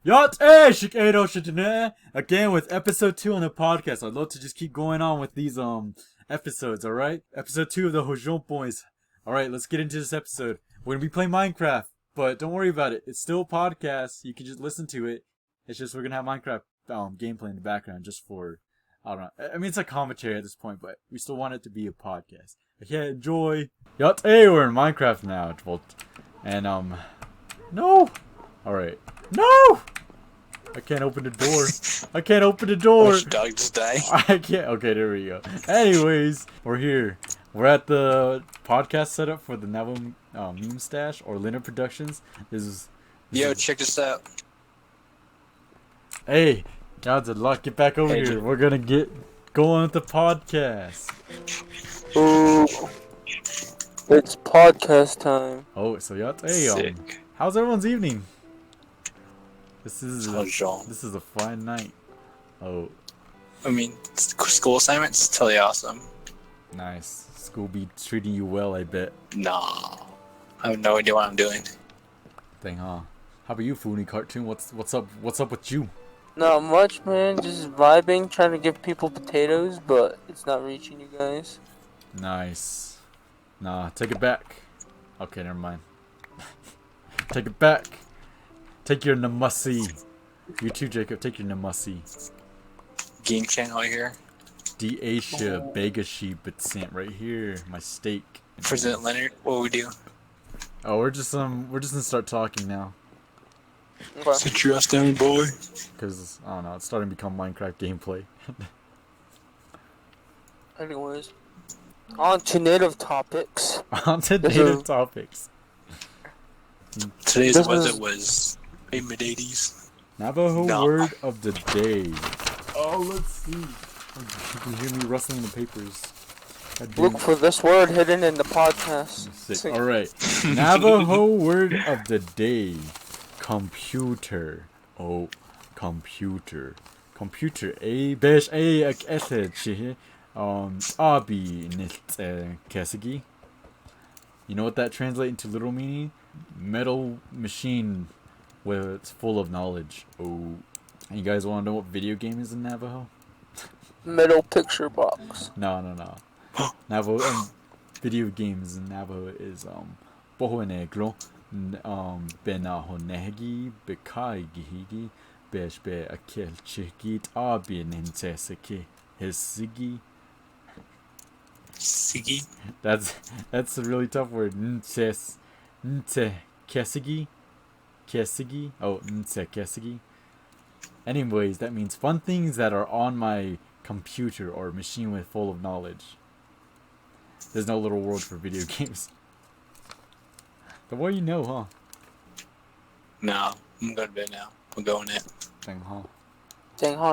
Yacht shik'is again with episode 2 on the podcast. I'd love to just keep going on with these episodes, alright? Episode 2 of the Hozhó boys. Alright, let's get into this episode. We're gonna be playing Minecraft, but don't worry about it. It's still a podcast. You can just listen to it. It's just we're gonna have Minecraft gameplay in the background just for, I don't know. I mean, it's a commentary at this point, but we still want it to be a podcast. Okay, enjoy. Yacht, we're in Minecraft now, and no! Alright. No! I can't open the door. I can't open the door. Your dog just died. I can't. Okay, there we go. Anyways, we're here. We're at the podcast setup for the Navo Meme Stash or Linux Productions. Check this out. Hey, God's a luck. Get back over here. We're gonna get going with the podcast. Ooh, it's podcast time. Oh, so how's everyone's evening? This is a fine night. Oh. I mean, school assignments totally awesome. Nice. School be treating you well, I bet. Nah, I have no idea what I'm doing. Thing, huh? How about you, Foodie Cartoon? What's up? What's up with you? Not much, man. Just vibing, trying to give people potatoes, but it's not reaching you guys. Nice. Nah, take it back. Okay, never mind. Take it back. Take your namusi. You too, Jacob. Take your namusi. Game channel here. D Asia Begashi Bitsant right here. My steak. President Leonard, what we do? Oh, we're just gonna start talking now. Okay. Sit your ass down, boy. Cause I don't know, it's starting to become Minecraft gameplay. Anyways, on to native topics. Today's weather was mid-80s. Navajo word of the day. Oh, let's see. You can hear me rustling the papers. Look for this word hidden in the podcast. Alright. Navajo word of the day. Computer. Oh, computer. Computer. Besh abi kesigi. You know what that translates into literal meaning? Metal machine where it's full of knowledge. Oh, and you guys want to know what video game is in Navajo? Metal picture box. No. Navajo video games in Navajo is Poho Negro, Benaho Negi, Bekai Gihigi, Beshbe Akel Chikit Abi Ninseseki, Hisigi. Siggy? That's a really tough word. Nse kesigi. Kesigi. Oh, nse kesigi. Anyways, that means fun things that are on my computer or machine with full of knowledge. There's no little world for video games. The more you know, huh? No, I'm going to bed now. We're going in. Dang,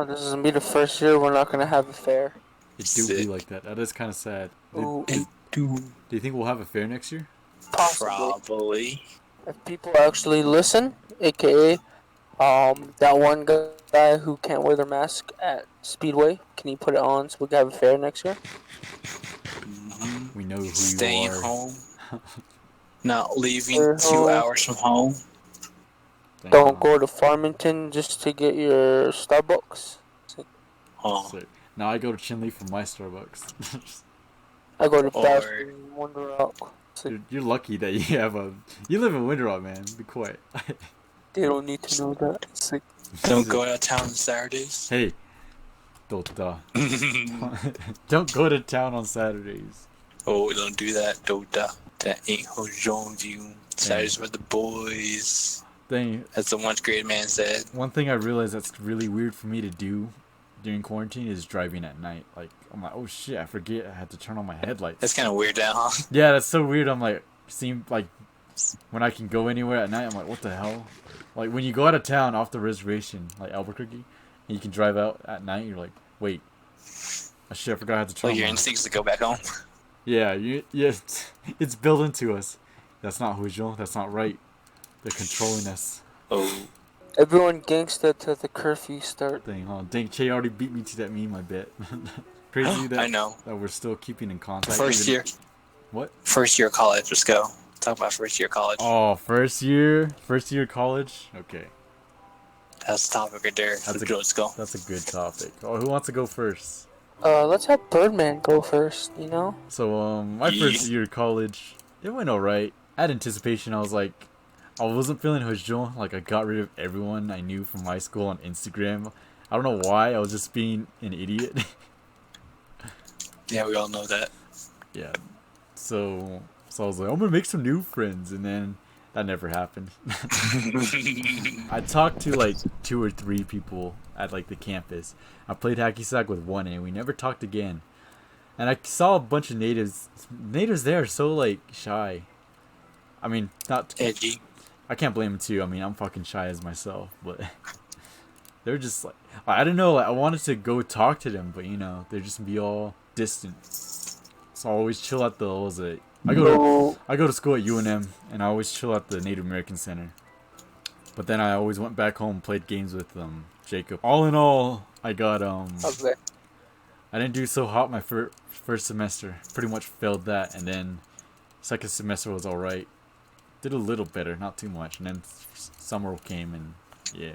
This is gonna be the first year we're not gonna have a fair. It do be like that. That is kind of sad. Ooh. Do you think we'll have a fair next year? Possibly. Probably. If people actually listen, aka that one guy who can't wear their mask at Speedway, can you put it on so we can have a fair next year? Mm-hmm. We know who Staying you are. home. Not leaving 2 hours from home. Dang, Don't go to Farmington just to get your Starbucks. Oh. Now I go to Chinley for my Starbucks. I go to Or- Fast Food in Wonder Rock. You're lucky that you live in Winter Rock, man. Be quiet. They don't need to know that. It's like, Don't go out of town on Saturdays. Hey, don't go to town on Saturdays. Oh, don't do that, Dota. That ain't Hozhó view. Saturdays with the boys. Dang. As the once great man said. One thing I realized that's really weird for me to do during quarantine is driving at night. Like, I'm like, oh shit, I forget I had to turn on my headlights. That's kind of weird now, huh? Yeah, that's so weird. I'm like, when I can go anywhere at night, I'm like, what the hell? Like, when you go out of town off the reservation, like Albuquerque, and you can drive out at night, you're like, wait, oh shit, I forgot I had to turn on Your my... instincts to go back home. Yeah, it's built into us. That's not Hozhó. That's not right. They're controlling us. Oh. everyone gangsta to the curfew start. Thing, huh? Dang, Che already beat me to that meme, I bet. Crazy that I know. that we're still keeping in contact. First year. What? First year of college. Let's go. Talk about first year college. Oh, first year college. Okay. That's the topic right there. Let's go. That's a good topic. Oh, who wants to go first? Let's have Birdman go first. You know. So my first year of college, it went alright. I had anticipation. I was like, I wasn't feeling Hozhó. Like I got rid of everyone I knew from high school on Instagram. I don't know why. I was just being an idiot. Yeah, we all know that. Yeah. So I was like, I'm gonna make some new friends, and then that never happened. I talked to like 2 or 3 people at like the campus. I played hacky sack with one, and we never talked again. And I saw a bunch of natives. Natives there are so like shy. I mean, not edgy. I can't blame them too. I mean, I'm fucking shy as myself, but they're just like, I don't know. Like, I wanted to go talk to them, but you know, they're just be all distant. So I always chill at the I go to school at UNM, and I always chill at the Native American Center. But then I always went back home and played games with Jacob. All in all, I got Okay. I didn't do so hot my first semester. Pretty much failed that, and then second semester was alright. Did a little better, not too much, and then summer came, and yeah.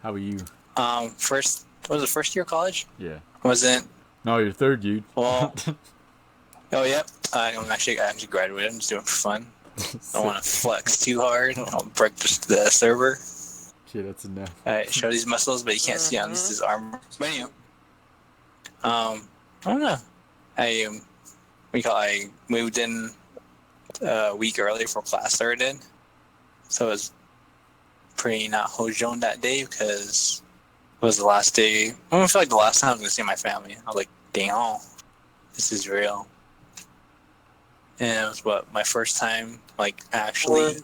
How about you? Was it first year of college? Yeah. Wasn't. No, you're third, dude. Well. Oh yep. I actually graduated. I'm just doing it for fun. I don't want to flex too hard. I'll break the server. Okay, that's enough. Alright, show these muscles, but you can't see on this arm. But anyway, I don't know. I moved in a week early for class started, so it was pretty not Hozhó that day because it was the last day. I feel like the last time I was gonna see my family. I was like, damn, this is real. And it was my first time like actually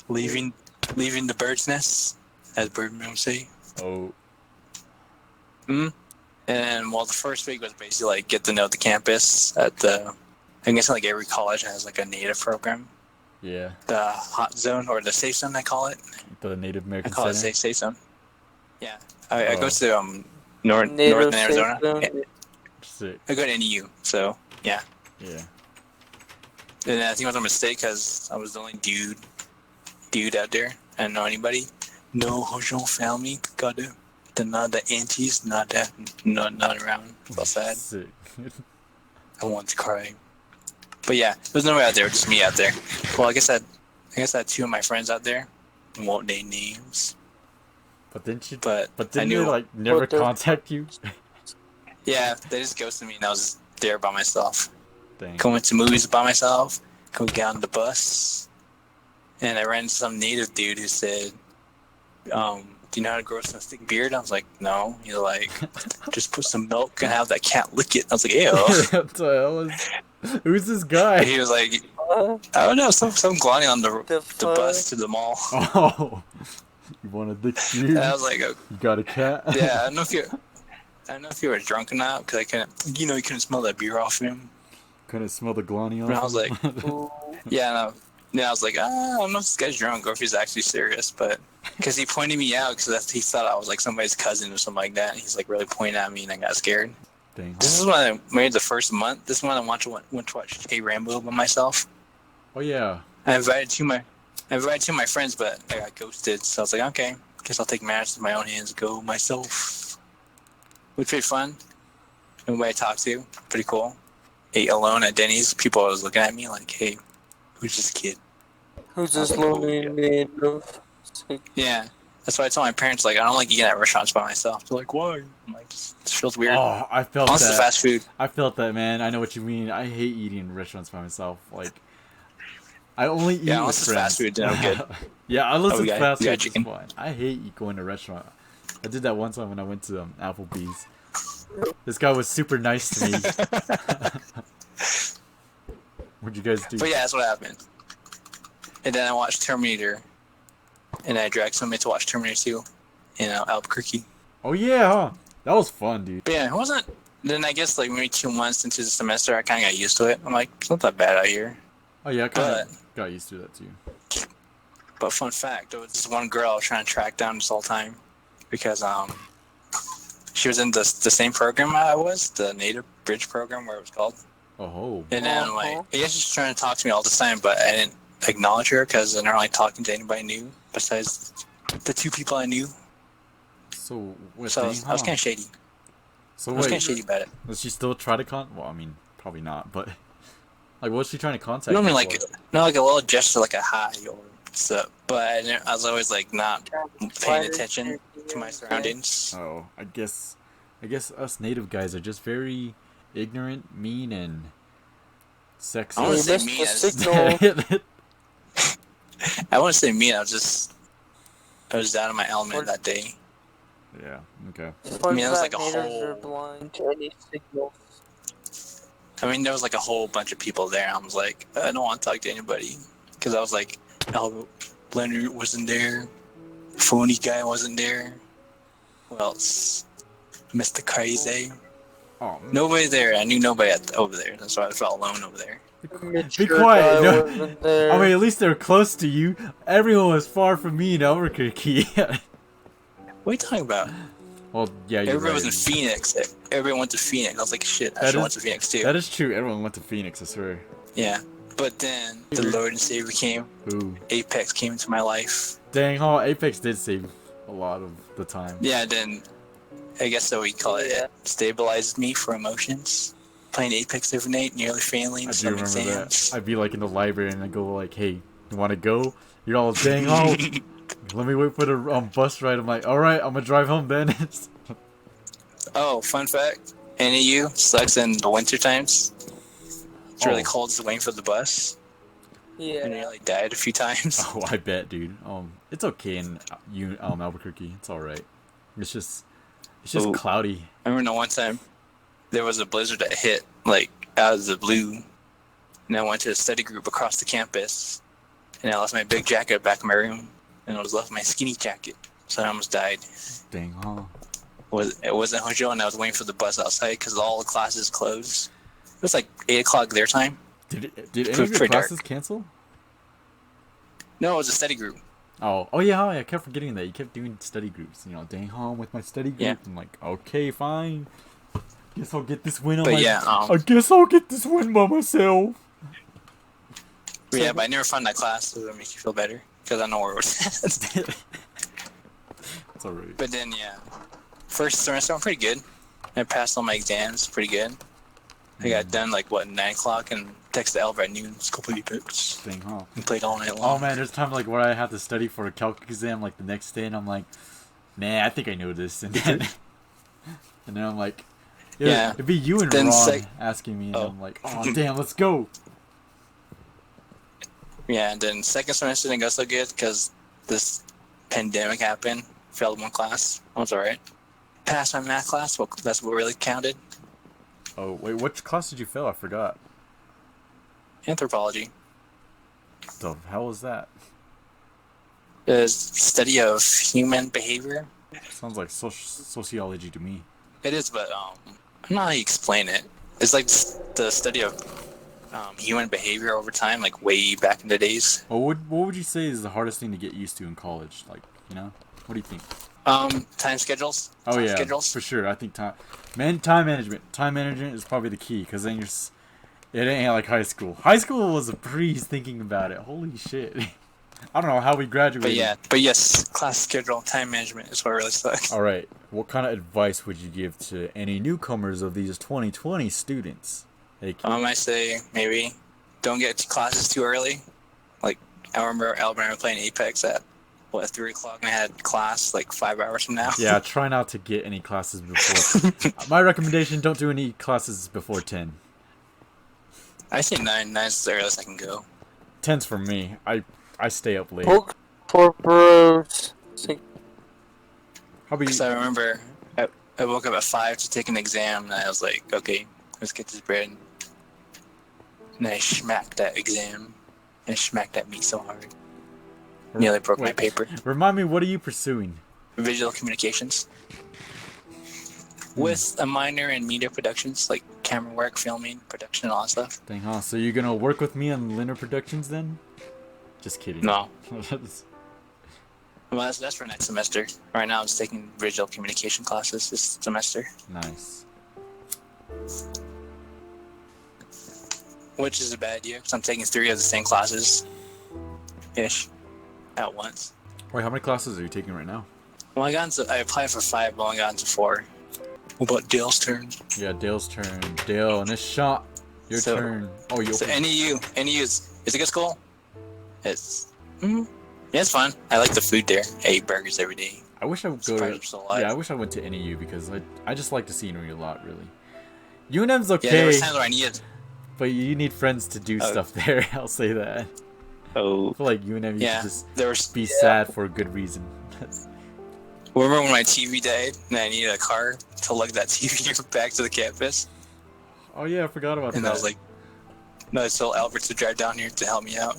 leaving the bird's nest, as Birdman would say. Oh. And the first week was basically like get to know the campus at the. I guess like every college has like a native program. Yeah. The hot zone or the safe zone, I call it. The Native American I call Center? it safe zone. Yeah. I go to northern Arizona. Sick. I go to NEU, so yeah. Yeah. And I think it was a mistake because I was the only dude out there. I didn't know anybody. No Hozhó family. Got it. Not the aunties, not around. Felt sad. Sick. I wanted to cry. But yeah, there's nobody out there, just me out there. Well, I guess I had 2 of my friends out there. I won't name names. But didn't I knew, they like never contact you? Yeah, they just ghosted me, and I was just there by myself. Dang. Going to movies by myself. Go get on the bus, and I ran into some native dude who said, "Do you know how to grow a stick beard?" I was like, "No." He's like, "Just put some milk and have that cat lick it." I was like, "Ew." What the hell is? Who's this guy? And he was like, "I don't know, some gliding on the bus to the mall." Oh, you want a dick beard? And I was like, You got a cat? "Yeah, I don't know if you were drunk or not because you couldn't smell that beer off him." Couldn't smell the glani on. And I was like, "Yeah, no." Yeah, I was like, I don't know if this guy's drunk or if he's actually serious, but because he pointed me out because he thought I was like somebody's cousin or something like that. And he's like really pointing at me, and I got scared. Dang. This is when I made the first month. This is when I went to watch A Rambo by myself. Oh yeah. I invited 2 of my friends, but I got ghosted. So I was like, okay, guess I'll take matters in my own hands and go myself. Which was fun. Nobody I talked to, pretty cool. Ate alone at Denny's. People always looking at me like, hey, who's this kid? Who's this lonely native? Yeah, that's why I told my parents, like, I don't like eating at restaurants by myself. They're like, why? I'm like, this feels weird. Oh, I felt Unless that. it's fast food. I felt that, man. I know what you mean. I hate eating in restaurants by myself. Like, I only eat unless with it's friends. fast food, then I'm good. Yeah, unless it's fast we got food, chicken. it's fine. I hate going to a restaurant. I did that one time when I went to Applebee's. This guy was super nice to me. What'd you guys do? But yeah, that's what happened. And then I watched Terminator. And I dragged somebody to watch Terminator 2 in Albuquerque. Oh yeah, huh? That was fun, dude. But yeah, it wasn't. Then I guess like maybe 2 months into the semester, I kind of got used to it. I'm like, it's not that bad out here. Oh yeah, I kind of got used to that too. But fun fact, there was this one girl I was trying to track down this whole time because she was in the same program I was, the Native Bridge program, where it was called. Oh. And then like, I guess she's trying to talk to me all the time, but I didn't acknowledge her because I'm not like talking to anybody new besides the 2 people I knew. So what So I thing? was kind of shady. So I was kind wait, of shady about it. does she still try to Well, I mean, probably not, but like, what's she trying to contact You know, I you mean, like, for? not like a little gesture, like a hi or stuff. But I was always like not paying attention to my surroundings. Oh, I guess us native guys are just very ignorant, mean, and I want to We sexist. say missed mean. the signal. I want to say mean. I was down in my element that day. Yeah. Okay. Fun mean, it was fact, like a natives whole- are blind to any signals. I mean, there was like a whole bunch of people there. I was like, I don't want to talk to anybody because I was like, oh, Leonard wasn't there. Phony guy wasn't there. Who else? Mr. Crazy. Oh, man. Nobody there. I knew nobody over there. That's why I felt alone over there. Be Mature quiet. guy No. wasn't there. I mean, at least they're close to you. Everyone was far from me in Albuquerque. What are you talking about? Well, yeah, you're Everybody right. was in Phoenix. Everyone went to Phoenix. I was like, shit, I That should is- went to Phoenix too. That is true. Everyone went to Phoenix, I swear. Yeah. But then the Lord and Savior came. Ooh. Apex came into my life. Dang, huh? Apex did save a lot of the time. Yeah, then I guess so we call it. Yeah. It stabilized me for emotions. Playing Apex every night, nearly failing I do some remember exams. that. I'd be like in the library and I go like, "Hey, you want to go?" You're all, "Dang, oh, let me wait for the bus ride." I'm like, "All right, I'm gonna drive home then." Oh, fun fact. NAU sucks in the winter times. It's really Oh. cold just waiting for the bus. Yeah. I nearly died a few times. Oh, I bet, dude. It's okay in Albuquerque. It's all right. It's just Ooh. cloudy. I remember one time there was a blizzard that hit like out of the blue, and I went to a study group across the campus, and I left my big jacket back in my room, and I was left my skinny jacket, so I almost died. Dang, huh? It wasn't Hozhó, and I was waiting for the bus outside because all the classes closed. It was like 8 o'clock their time. Did any Pretty of your dark. classes cancel? No, it was a study group. Oh yeah, I kept forgetting that. You kept doing study groups. You know, dang, huh? I'm with my study group. Yeah. I'm like, okay, fine. Guess I'll get this win on But my. yeah, I guess I'll get this win by myself. Yeah, but I never found that class, so that makes you feel better because I know where it was at. It's alright. But then, yeah, first semester I'm pretty good. I passed all my exams pretty good. I got done like 9 o'clock and texted Albert at noon. Let's go play Apex. Dang, huh? And played all night Oh long. man, there's time like where I have to study for a calc exam like the next day, and I'm like, nah, I think I know this, and then I'm like, Yeah. it'd be you and Then Ron asking me, and Oh. I'm like, oh damn, let's go. Yeah, and then second semester didn't go so good because this pandemic happened. Failed one class. I was alright. Passed my math class. Well, that's what really counted. Oh wait, which class did you fail? I forgot. Anthropology. The hell is that? Is study of human behavior. Sounds like sociology to me. It is, but I don't know how you explain it. It's like the study of human behavior over time, like way back in the days. What would you say is the hardest thing to get used to in college? Like, you know, what do you think? Time schedules. Oh Time yeah, schedules. for sure. I think time management. Time management is probably the key, because then it ain't like high school. High school was a breeze thinking about it. Holy shit. I don't know how we graduated. But yes, class schedule, time management is what really sucks. All right. What kind of advice would you give to any newcomers of these 2020 students? Hey, I say maybe don't get to classes too early. Like I remember Albert and I were playing Apex at 3 o'clock, and I had class like 5 hours from now. yeah, try not to get any classes before. My recommendation: don't do any classes before 10. I say 9. 9's the earliest I can go. 10's for me. I stay up late. Book for bros. How about Because you? I remember I woke up at 5 to take an exam, and I was like, okay, let's get this bread. And I smacked that exam, and smacked that meat so hard. Nearly broke my Wait. paper. Remind me, what are you pursuing? Visual communications. With a minor in media productions, like camera work, filming, production, and all that stuff. Dang, huh? So you're gonna work with me on Linear Productions then? Just kidding. No. Well, that's for next semester. Right now, I'm just taking visual communication classes this semester, Nice. which is a bad idea because I'm taking 3 of the same classes, ish, at once. Wait, how many classes are you taking right now? Well, I applied for 5, but only got into 4. What about Dale's turn? Yeah, Dale's turn. Dale, and a shot. Your So- turn. Oh, you So open. NEU is a good school. It's yeah, it's fun. I like the food there. I eat burgers every day. I wish I would go Surprised to. I'm still alive. Yeah, I wish I went to NEU because I just like the scenery a lot, really. UNM's Yeah, there okay, was times where I needed. but you need friends to do Oh. stuff there. I'll say that. Oh, I feel like UNM, you yeah. should just There was. be sad for a good reason. Remember when my TV died and I needed a car to lug that TV back to the campus? Oh yeah, I forgot about And that. I was like, no, I told Albert to drive down here to help me out.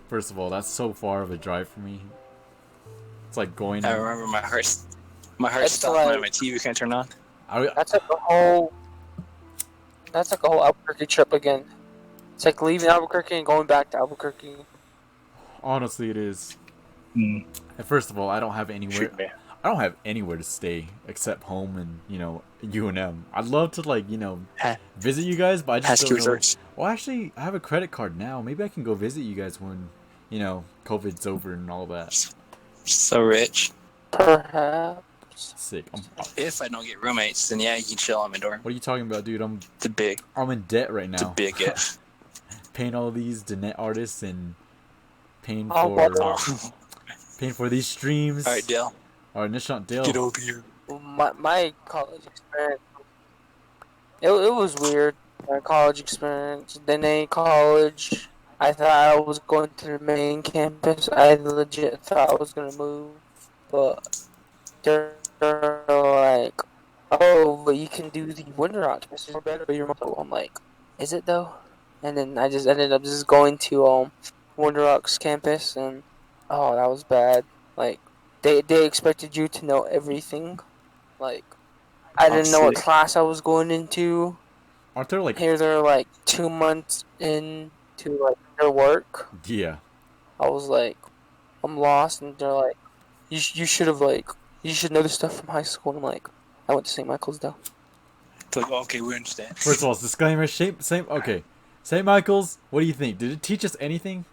First of all, that's so far of a drive for me. It's like going. I remember my heart It's stopped like- when my TV can't turn on. That's like a whole. That's like a whole Albuquerque trip again. It's like leaving Albuquerque and going back to Albuquerque. Honestly, it is. Mm. And first of all, I don't have anywhere. Shoot me. I don't have anywhere to stay except home and UNM. I'd love to visit you guys, but I just Past don't know. resorts. Well, actually, I have a credit card now. Maybe I can go visit you guys when COVID's over and all that. So rich. Perhaps. Sick. If I don't get roommates, then yeah, you can chill on my dorm. What are you talking about, dude? I'm It's in debt right a now. big if. Paying all these Danet artists and paying Oh, for well, paying for these streams. All right, Dale. All right, Nishant Dale. Get over here. My college experience. It was weird. My college experience. Then in college, I thought I was going to the main campus. I legit thought I was gonna move, but they're like, "Oh, but you can do the Winter Rock. This is better for your motto." I'm like, "Is it though?" And then I just ended up just going to Winter Rock's campus, and oh, that was bad. Like, they expected you to know everything. Like, I didn't know what sick. class I was going into. Aren't there like Here they're like 2 months into like their work. yeah? I was like, I'm lost, and they're like, you should have you should know this stuff from high school. And I'm like, I went to St. Michael's though. It's like, okay, we understand. First of all, disclaimer. Same. Okay. St. Michael's. What do you think? Did it teach us anything?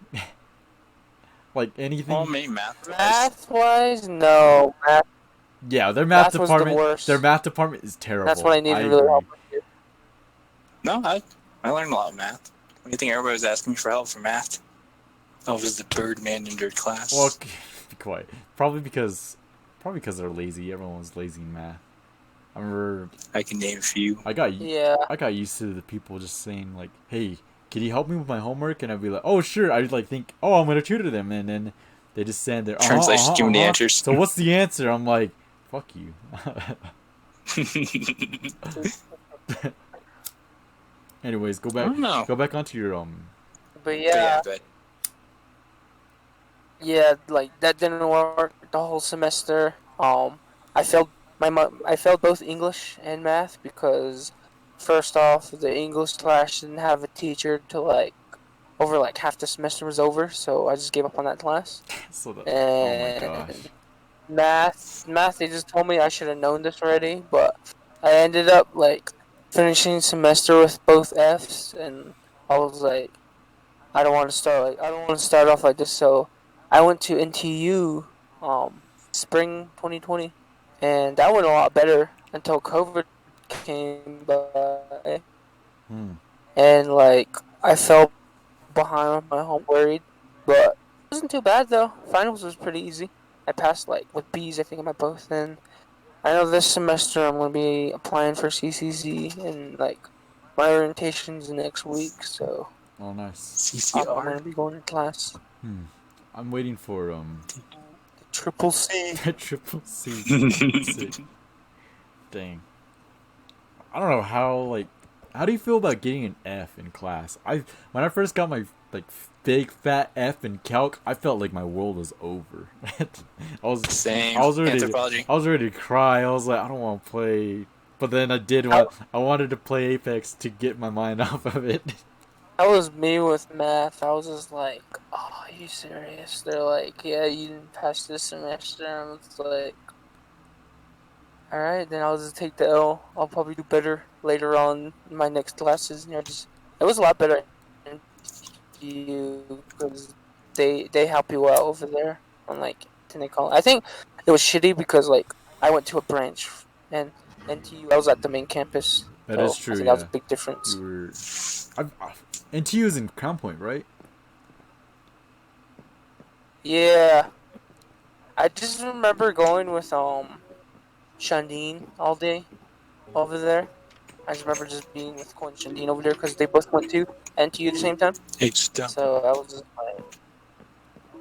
Like anything? Well, maybe math. Math wise, no. Math, Yeah, their math Math was the department. worst. Their math department is terrible. that's what I needed really agree. help with. No, I learned a lot of math. What do you think everybody was asking me for help for math? I was the Birdman in their class. Well, be quiet. Probably because they're lazy. Everyone's lazy in math. I remember I can name a few. I got Yeah. used to the people just saying like, "Hey, can you help me with my homework?" And I'd be like, "Oh, sure." I'd like think, "Oh, I'm gonna tutor them," and then they just stand there. Translation, give me the answers. So what's the answer? I'm like, "Fuck you." Anyways, go I back. don't know. Go back onto your But But yeah, but yeah, like that didn't work the whole semester. I failed I failed both English and math because first off, the English class didn't have a teacher till over half the semester was over, so I just gave up on that class. so that. And Oh my gosh. math, they just told me I should have known this already, but I ended up finishing semester with both Fs, and I was like, I don't want to start off like this, so I went to NTU, spring 2020, and that went a lot better until COVID came by, Hmm. and I fell behind on my home worried, but it wasn't too bad though. Finals was pretty easy. I passed with B's, I think, in my both, and I know this semester I'm gonna be applying for CCC, and my orientation's next week, so Oh, nice. I'm CCR. gonna be going to class. I'm waiting for Triple C. triple C. Sick. Dang. I don't know how do you feel about getting an F in class? When I first got my big fat F in calc, I felt like my world was over. I was Same. I was ready Anthropology. I was ready to cry. I was like, I don't want to play. But then I wanted to play Apex to get my mind off of it. That was me with math. I was just like, oh, are you serious? They're like, yeah, you didn't pass this semester. And I was like, alright, then I'll just take the L. I'll probably do better later on in my next classes. And it was a lot better than you because they help you out over there. Unlike I think it was shitty because like I went to a branch and NTU I was at the main campus. That is So I true. think that was Yeah, a big difference. you were. NTU is in Crown Point, right? Yeah, I just remember going with Shandine all day over there. I just remember just being with Cole and Shandine over there because they both went to NTU at the same time. H down. So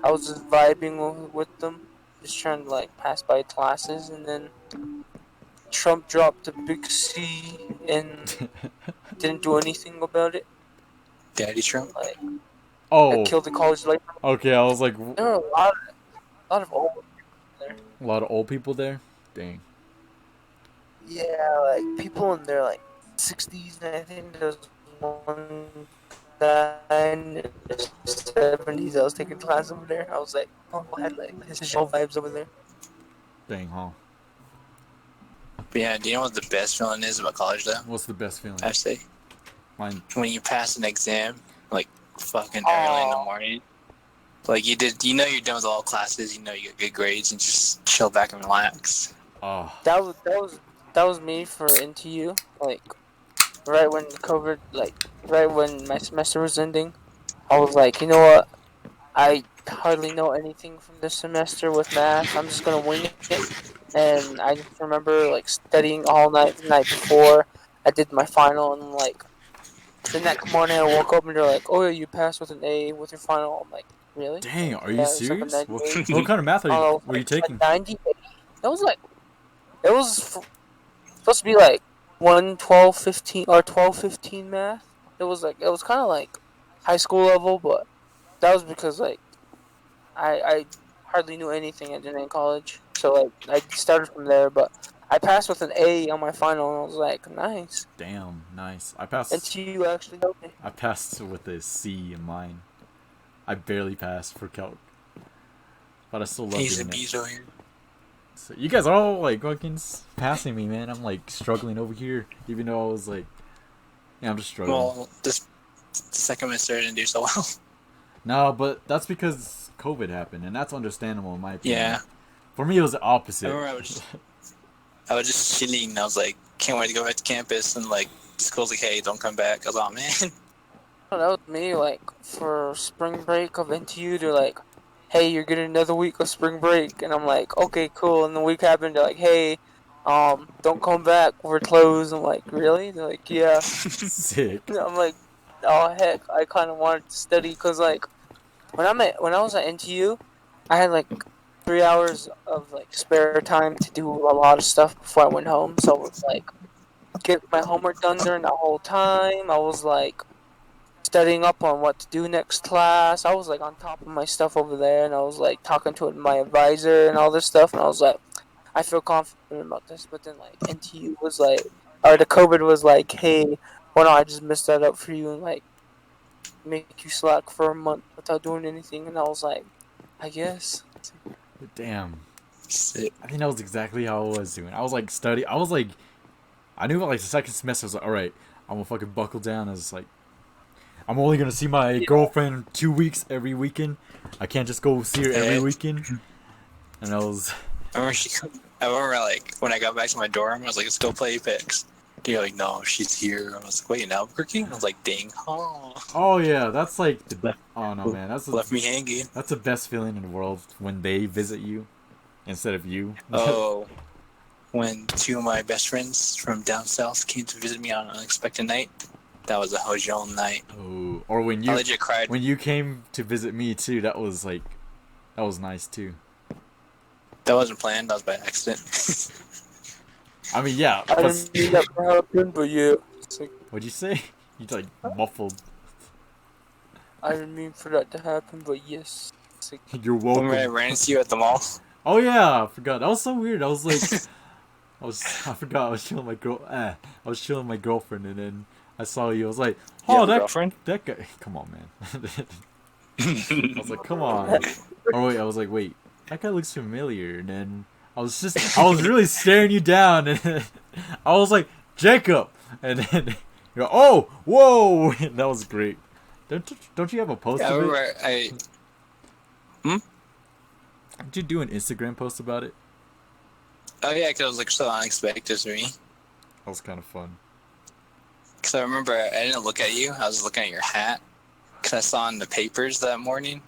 I was just vibing with them, just trying to like pass by classes, and then Trump dropped a big C and didn't do anything about it. Daddy Trump. Like it Oh, killed the college life. okay. I was like, There were a lot of old people there. a lot of old people there. Dang. Yeah, like people in their like 60s, and I think there was one guy in his 70s. I was taking class over there. I was like, oh, I had like his show vibes over there. Dang, huh? But yeah, do you know what the best feeling is about college though? What's the best feeling? I say Mine. when you pass an exam, like fucking early in the morning. Like you know you're done with all classes, you know you get good grades, and just chill back and relax. Oh, That was me for NTU. Like right when COVID, like right when my semester was ending, I was like, you know what? I hardly know anything from this semester with math. I'm just gonna wing it. And I just remember like studying all night the night before I did my final, and like the next morning I woke up and they're like, "Oh yeah, you passed with an A with your final." I'm like, "Really?" dang. Like, Are you yeah, it's like a serious? What, 98. what kind of math Oh, were you like taking? 98. That was like it was supposed to be like 112, 15 or 12, 15 math. It was like it was kind of like high school level, but that was because like I hardly knew anything at junior college, so like I started from there. But I passed with an A on my final, and I was like, nice. Damn, nice. I passed. NTU actually helped me. I passed with a C in mine. I barely passed for calc, but I still love He's a doing it. beast over here. So you guys are all like fucking passing me, man. I'm like struggling over here, even though I was like, yeah, I'm just struggling. Well, the second semester didn't do so well. No, but that's because COVID happened, and that's understandable in my opinion. Yeah. For me, it was the I opposite. remember I was just chilling. I was like, can't wait to go back to campus, and like school's like, hey, don't come back. I was like, oh man. That was me. Like for spring break of NTU, they're like, "Hey, you're getting another week of spring break," and I'm like, "Okay, cool." And the week happened. They're like, "Hey, don't come back. We're closed." I'm like, "Really?" They're like, "Yeah." Sick. I'm like, "Oh heck, I kind of wanted to study because like when I was at NTU, I had like 3 hours of like spare time to do a lot of stuff before I went home. So it was like get my homework done during that whole time. I was like studying up on what to do next class. I was like on top of my stuff over there, and I was like talking to my advisor and all this stuff. And I was like, I feel confident about this. But then like NTU was like, or the COVID was like, hey, why don't I just mess that up for you and like make you slack for a month without doing anything? And I was like, I guess. Damn. Sick. I think that was exactly how I was doing. I was like study. I was like, I knew about like the second semester. I was like, all right, I'm gonna fucking buckle down. I was like, I'm only gonna see my girlfriend 2 weeks every weekend. I can't just go see her every weekend. And I was. I remember like when I got back to my dorm, I was like, let's go play Apex. They're like, no, she's here. I was like, wait, in Albuquerque? I was like, dang. Oh yeah, that's like the. Oh no, man, Left me hanging. That's the best feeling in the world when they visit you instead of you. Oh, when two of my best friends from down south came to visit me on an unexpected night, that was a Hozhó night. Oh, or when you I legit cried. when you came to visit me too. That was nice too. That wasn't planned. That was by accident. I mean, yeah. I didn't mean that to happen, but yeah. It's like, What'd you say? You like muffled. I didn't mean for that to happen, but yes. It's like, You're welcome. Remember I ran into you at the mall? Oh yeah, I forgot. That was so weird. I was like, I forgot. I was chilling with I was chilling with my girlfriend, and then I saw you. I was like, oh, girlfriend? that guy. Come on, man. I was like, come on. Or wait, I was like, wait, that guy looks familiar. And then I was really staring you down, and then I was like, Jacob. And then you're like, oh, whoa. That was great. Don't you have a post Yeah, of it? I remember Did you do an Instagram post about it? Oh yeah, because it was like so unexpected to me. That was kind of fun. Because I remember I didn't look at you. I was looking at your hat. Because I saw in the papers that morning,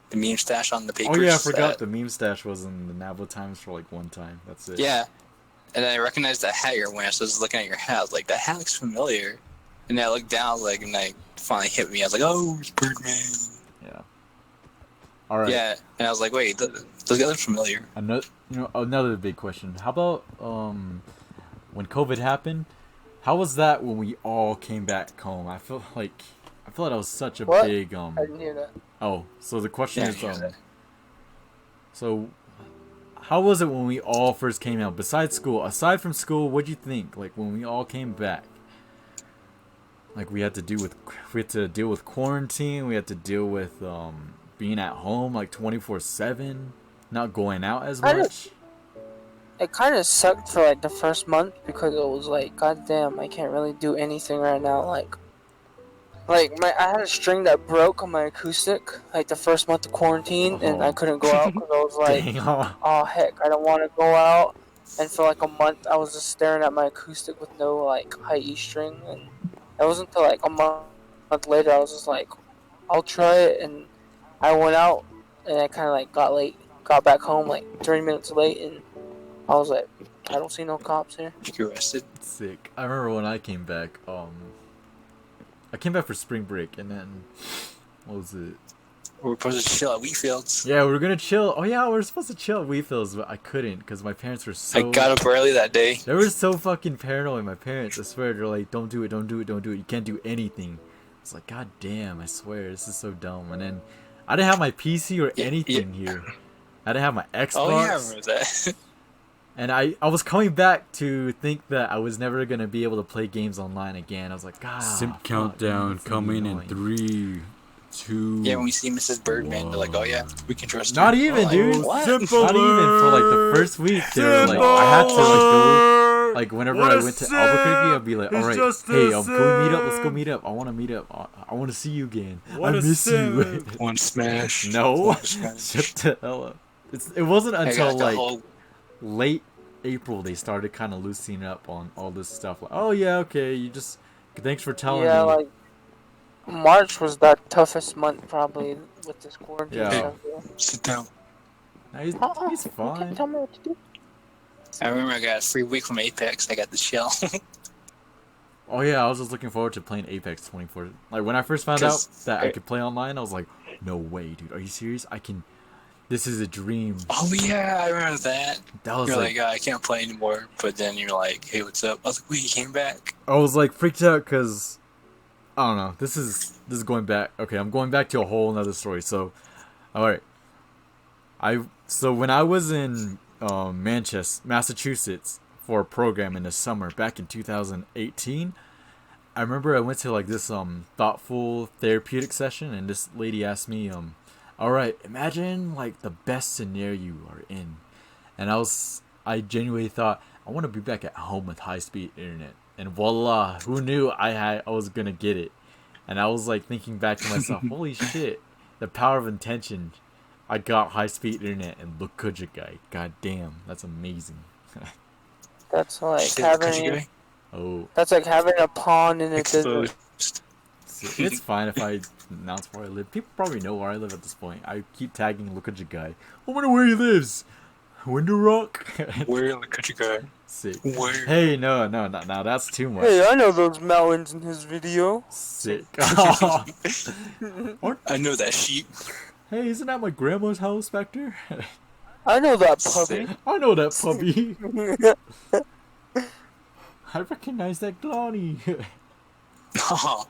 the meme stash on the papers. Oh yeah, I forgot the meme stash was in the Nabla Times for like one time. That's it. Yeah. And then I recognized that hat you're wearing, so I was looking at your hat. I was like, that hat looks familiar. And then I looked down, like, and it finally hit me. I was like, oh, it's Birdman. Yeah. All right. Yeah, and I was like, wait, those guys look familiar. Another big question. How about when COVID happened? How was that when we all came back home? I feel like that was such a big I didn't hear that. Oh, so the question is that. so how was it when we all first came out? Aside from school, what'd you think? Like when we all came back? Like we had to deal with quarantine, we had to deal with being at home like 24/7, not going out as much. It kind of sucked for like the first month because it was like, god damn, I can't really do anything right now. Like I had a string that broke on my acoustic like the first month of quarantine, and I couldn't go out because I was like, Dang. oh heck, I don't want to go out. And for like a month, I was just staring at my acoustic with no like high E string, and it wasn't until like a month later I was just like, I'll try it, and I went out, and I kind of like got back home like 30 minutes late, and I was like, I don't see no cops here. You arrested? Sick. I remember when I came back. I came back for spring break, and then what was it? We were supposed to chill at Wheatfields. Yeah, we were gonna chill. Oh yeah, we were supposed to chill at Wheatfields, but I couldn't because my parents were so. I got up early that day. They were so fucking paranoid. My parents, I swear, they're like, "Don't do it, don't do it, don't do it. You can't do anything." It's like, God damn, I swear, this is so dumb. And then I didn't have my PC or anything here. I didn't have my Xbox. Oh yeah, I remember that. And I was coming back to think that I was never gonna be able to play games online again. I was like, God. Simp countdown coming in 3, 2. Yeah, when we see Mrs. Birdman, they're like, oh yeah, we can trust her. Not even, dude. What? Simple Not even for like the first week. They were like, I had to like go. Like whenever I went to Albuquerque, I'd be like, all right, hey, can we meet up? Let's go meet up. I want to meet up. I want to see you again. I miss you. One smash. No, One smash. shut the hell up. It wasn't I until got the like whole- late April they started kind of loosening up on all this stuff. Like, oh yeah, okay, you just thanks for telling Yeah, me. like March was the toughest month probably with this quarantine Yeah. stuff. Yeah. Sit down. Nah, he's You fine. can't tell me what to do. I remember I got a free week from Apex. I got the shell. Oh yeah, I was just looking forward to playing Apex 24. Like when I first found out that I could play online, I was like, no way, dude. Are you serious? I can. This is a dream. Oh yeah, I remember that. That was You're like, like, I can't play anymore. But then you're like, hey, what's up? I was like, wait, you came back? I was like freaked out because I don't know. This is going back. Okay, I'm going back to a whole another story. So, all right. So when I was in Manchester, Massachusetts for a program in the summer back in 2018, I remember I went to like this thoughtful therapeutic session, and this lady asked me all right, imagine like the best scenario you are in, and I genuinely thought I want to be back at home with high-speed internet, and voila, who knew I was gonna get it? And I was like thinking back to myself, holy shit, the power of intention. I got high-speed internet, and look at you guy. God damn, that's amazing. That's like Shit, could you having. Oh, That's like having a pawn in a desert. Exposed. it's fine if I announce where I live. People probably know where I live at this point. I keep tagging look at you guy. I wonder where he lives. Window Rock. Where in the country guy? Sick. Where? Hey, no, that's too much. Hey, I know those mountains in his video. Sick. I know that sheep. Hey, isn't that my grandma's house back there? I know that puppy. I know that puppy. I recognize that Glawny. Oh,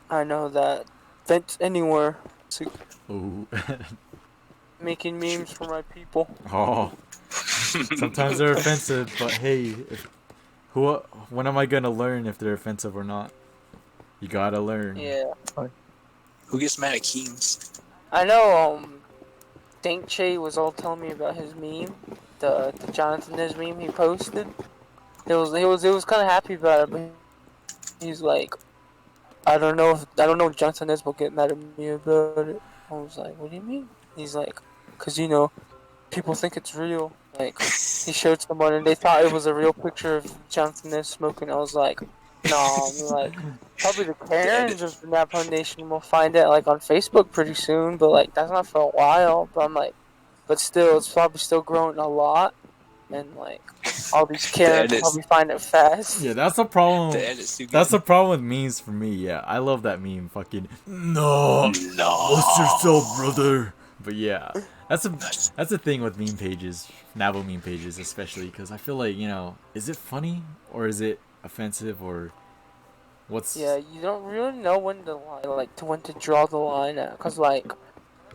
I know that. Vent anywhere. Oh. Making memes for my people. Oh. Sometimes they're offensive, but hey, when am I gonna learn if they're offensive or not? You gotta learn. Yeah. who gets mad at Keens? I know, Dank Che was all telling me about his meme. The Jonathan Nez meme he posted. He was kind of happy about it, but he's like, I don't know if Jonathan Nez will get mad at me about it. I was like, what do you mean? He's like, cause people think it's real. like he showed someone and they thought it was a real picture of Jonathan Ness smoking. I was like, no, I'm like probably the Karens of the Navajo Nation will find it like on Facebook pretty soon, but like that's not for a while. But I'm like, but still, it's probably still growing a lot, and like all these Karens will probably find it fast. Yeah, that's the problem. The edit's too good. That's the problem with memes for me. Yeah, I love that meme. Fucking no, what's yourself, brother? But yeah, that's the thing with meme pages, Navajo meme pages especially, because I feel like, you know, is it funny or is it offensive or what's? Yeah, you don't really know when to line, like to when to draw the line at, cause like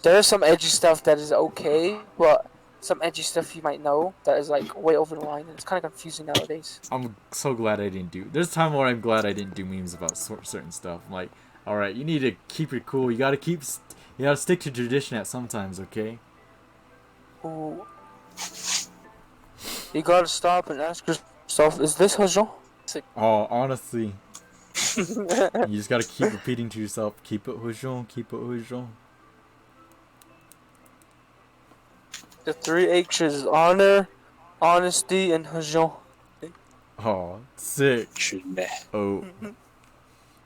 there's some edgy stuff that is okay, but some edgy stuff you might know that is like way over the line, and it's kind of confusing nowadays. I'm so glad I didn't do. There's time where I'm glad I didn't do memes about certain stuff. I'm like, all right, you need to keep it cool. You gotta you gotta stick to tradition at sometimes, okay? Ooh. You gotta stop and ask yourself, is this Hozhó? Oh, honestly, you just gotta keep repeating to yourself, keep it Hozhó, keep it Hozhó. The 3 H's: honor, honesty, and Hozhó. Oh, sick. Oh.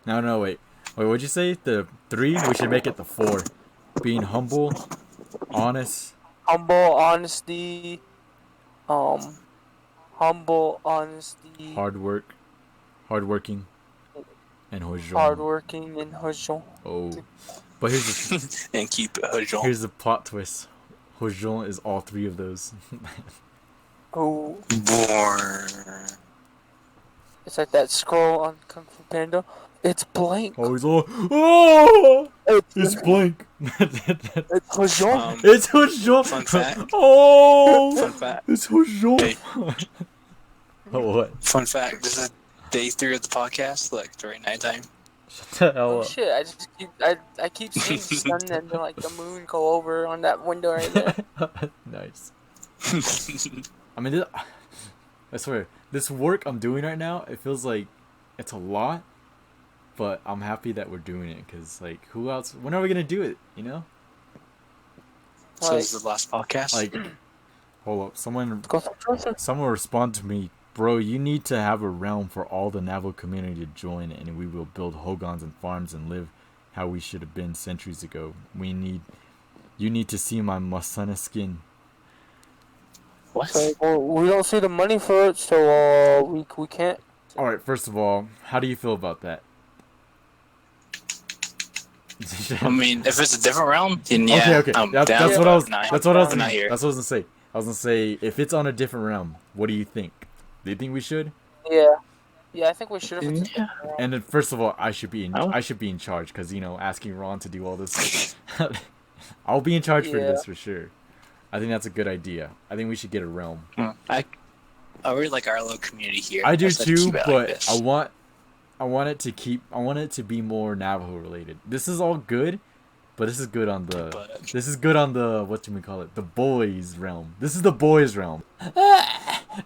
No, wait. Wait, what'd you say? The 3? We should make it the 4. Being humble, honest. Humble, honesty, humble, honesty. Hardworking, and Hozhó. Hardworking and Hozhó. Oh. But here's and keep it Hozhó. Here's the plot twist. Hozhó is all 3 of those. Oh. Born. It's like that scroll on Kung Fu Panda. It's blank. Oh, he's all. Oh! It's blank. It's Hozhó. It's Hozhó. Fun fact. Oh! Fun fact. It's Hozhó. Hey. Oh, what? Fun fact. This is day 3 of the podcast. Look, during nighttime. Shut the hell Oh up. shit! I keep seeing the sun and then, like the moon go over on that window right there. Nice. I mean, I swear, this work I'm doing right now, it feels like it's a lot, but I'm happy that we're doing it, because, like, who else? When are we going to do it, you know? So this is the last podcast? Like, hold up, someone Go through. respond to me, bro, you need to have a realm for all the Navajo community to join, and we will build hogans and farms and live how we should have been centuries ago. You need to see my Masana skin. What? Well, we don't see the money for it, so we can't. Alright, first of all, how do you feel about that? I mean, if it's a different realm, then yeah. Okay. I'm That's down, what I was. but not- That's what I was. I'm not here. That's what I was gonna say. I was gonna say, if it's on a different realm, what do you think? Do you think we should? Yeah, I think we should have. Yeah. And then, first of all, I should be in. Oh. I should be in charge, because, you know, asking Ron to do all this. I'll be in charge for this for sure. I think that's a good idea. I think we should get a realm. I really like our little community here. I do Just like to too, keep it but like this. I want it to be more Navajo related. This is all good, but this is good on the what do we call it? The boys realm. This is the boys realm.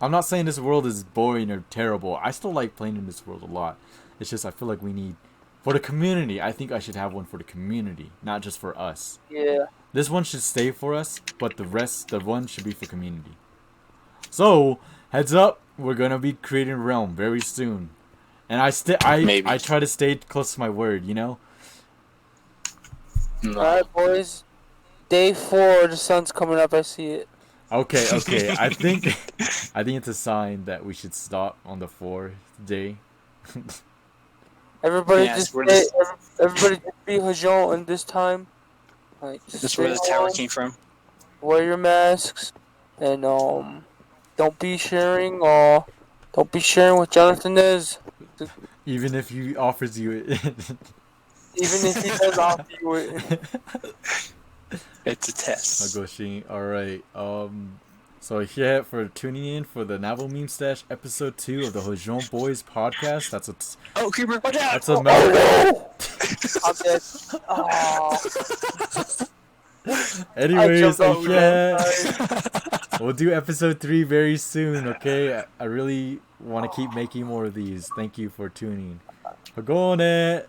I'm not saying this world is boring or terrible. I still like playing in this world a lot. It's just I feel like we need for the community. I think I should have one for the community, not just for us. Yeah. This one should stay for us, but the one should be for community. So, heads up, we're gonna be creating a realm very soon. And I try to stay close to my word, you know? No. Alright, boys. Day 4, the sun's coming up, I see it. Okay. I think it's a sign that we should stop on the 4th day. Everybody Yeah, just we're stay, just- everybody just be Hozhó in this time. Like, just That's where the stay tower home, came from. wear your masks, and don't be sharing with Jonathan is. Even if he offers you it. Even if he does offer you it. It's a test. Agoshi. Alright. So yeah, for tuning in for the Navajo Meme Stash episode 2 of the Hozhó Boys podcast. That's a Oh, creeper! Watch out! that's a mouthful. I'm dead. Oh, Anyways, I jumped yeah. out. We'll do episode 3 very soon, okay? I really want to keep making more of these. Thank you for tuning. Hagone!